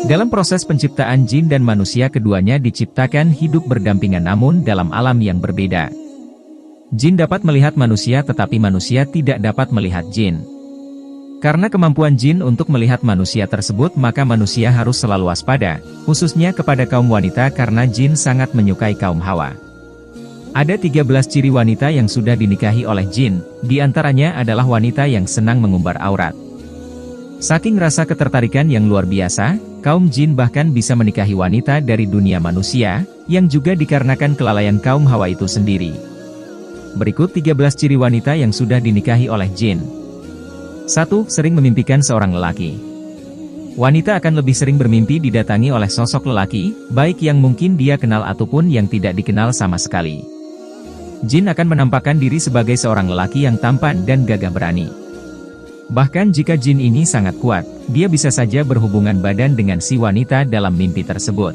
Dalam proses penciptaan jin dan manusia keduanya diciptakan hidup berdampingan namun dalam alam yang berbeda. Jin dapat melihat manusia tetapi manusia tidak dapat melihat jin. Karena kemampuan jin untuk melihat manusia tersebut maka manusia harus selalu waspada, khususnya kepada kaum wanita karena jin sangat menyukai kaum hawa. Ada 13 ciri wanita yang sudah dinikahi oleh jin, diantaranya adalah wanita yang senang mengumbar aurat. Saking rasa ketertarikan yang luar biasa, kaum jin bahkan bisa menikahi wanita dari dunia manusia, yang juga dikarenakan kelalaian kaum hawa itu sendiri. Berikut 13 ciri wanita yang sudah dinikahi oleh jin. 1. Sering memimpikan seorang lelaki. Wanita akan lebih sering bermimpi didatangi oleh sosok lelaki, baik yang mungkin dia kenal ataupun yang tidak dikenal sama sekali. Jin akan menampakkan diri sebagai seorang lelaki yang tampan dan gagah berani. Bahkan jika jin ini sangat kuat, dia bisa saja berhubungan badan dengan si wanita dalam mimpi tersebut.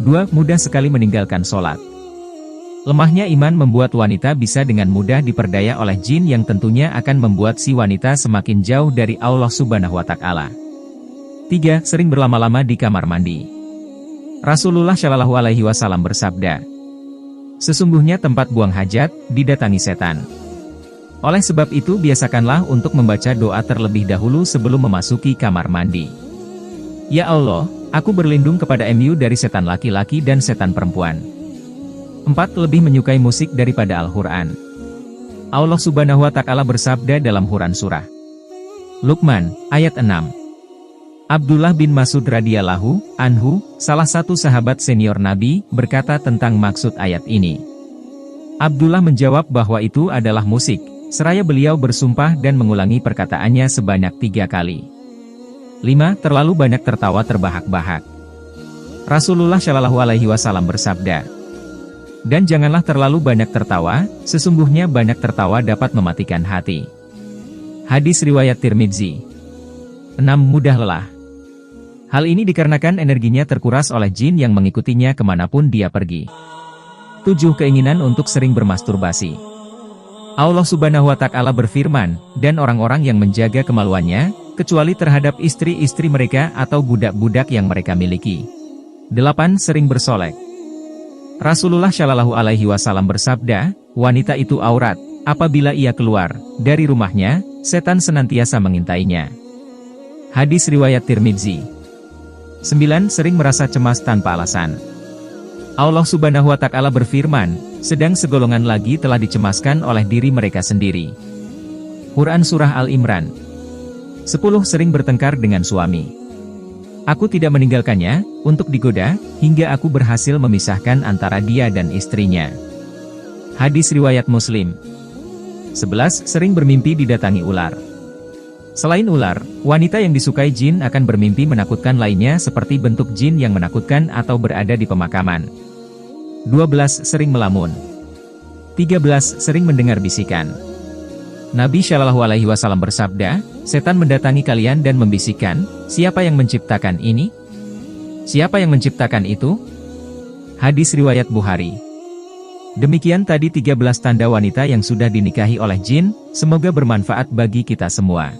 2. Mudah sekali meninggalkan sholat. Lemahnya iman membuat wanita bisa dengan mudah diperdaya oleh jin yang tentunya akan membuat si wanita semakin jauh dari Allah Subhanahu wa Ta'ala. 3. Sering berlama-lama di kamar mandi. Rasulullah Shallallahu Alaihi Wasallam bersabda, "Sesungguhnya tempat buang hajat didatangi setan. Oleh sebab itu biasakanlah untuk membaca doa terlebih dahulu sebelum memasuki kamar mandi. Ya Allah, aku berlindung kepada MU dari setan laki-laki dan setan perempuan." 4. Lebih menyukai musik daripada Al-Quran. Allah Subhanahu wa Ta'ala bersabda dalam Quran surah Luqman, ayat 6. Abdullah bin Mas'ud radhiyallahu anhu, salah satu sahabat senior Nabi, berkata tentang maksud ayat ini. Abdullah menjawab bahwa itu adalah musik. Seraya beliau bersumpah dan mengulangi perkataannya sebanyak 3 kali. 5. Terlalu banyak tertawa terbahak-bahak. Rasulullah Shallallahu Alaihi Wasallam bersabda, "Dan janganlah terlalu banyak tertawa, sesungguhnya banyak tertawa dapat mematikan hati." Hadis riwayat Tirmidzi. 6. Mudah lelah. Hal ini dikarenakan energinya terkuras oleh jin yang mengikutinya kemanapun dia pergi. 7. Keinginan untuk sering bermasturbasi. Allah Subhanahu wa Ta'ala berfirman, "Dan orang-orang yang menjaga kemaluannya, kecuali terhadap istri-istri mereka atau budak-budak yang mereka miliki." 8. Sering bersolek. Rasulullah Shallallahu Alaihi Wasallam bersabda, "Wanita itu aurat, apabila ia keluar dari rumahnya, setan senantiasa mengintainya." Hadis riwayat Tirmidzi. 9. Sering merasa cemas tanpa alasan. Allah Subhanahu wa Ta'ala berfirman, "Sedang segolongan lagi telah dicemaskan oleh diri mereka sendiri." Quran Surah Al-Imran. 10. Sering bertengkar dengan suami. Aku tidak meninggalkannya, untuk digoda, hingga aku berhasil memisahkan antara dia dan istrinya. Hadis riwayat Muslim. 11. Sering bermimpi didatangi ular. Selain ular, wanita yang disukai jin akan bermimpi menakutkan lainnya seperti bentuk jin yang menakutkan atau berada di pemakaman. 12. Sering melamun. 13. Sering mendengar bisikan. Nabi Shallallahu Alaihi Wasallam bersabda, "Setan mendatangi kalian dan membisikkan, 'Siapa yang menciptakan ini? Siapa yang menciptakan itu?'" Hadis riwayat Bukhari. Demikian tadi 13 tanda wanita yang sudah dinikahi oleh jin, semoga bermanfaat bagi kita semua.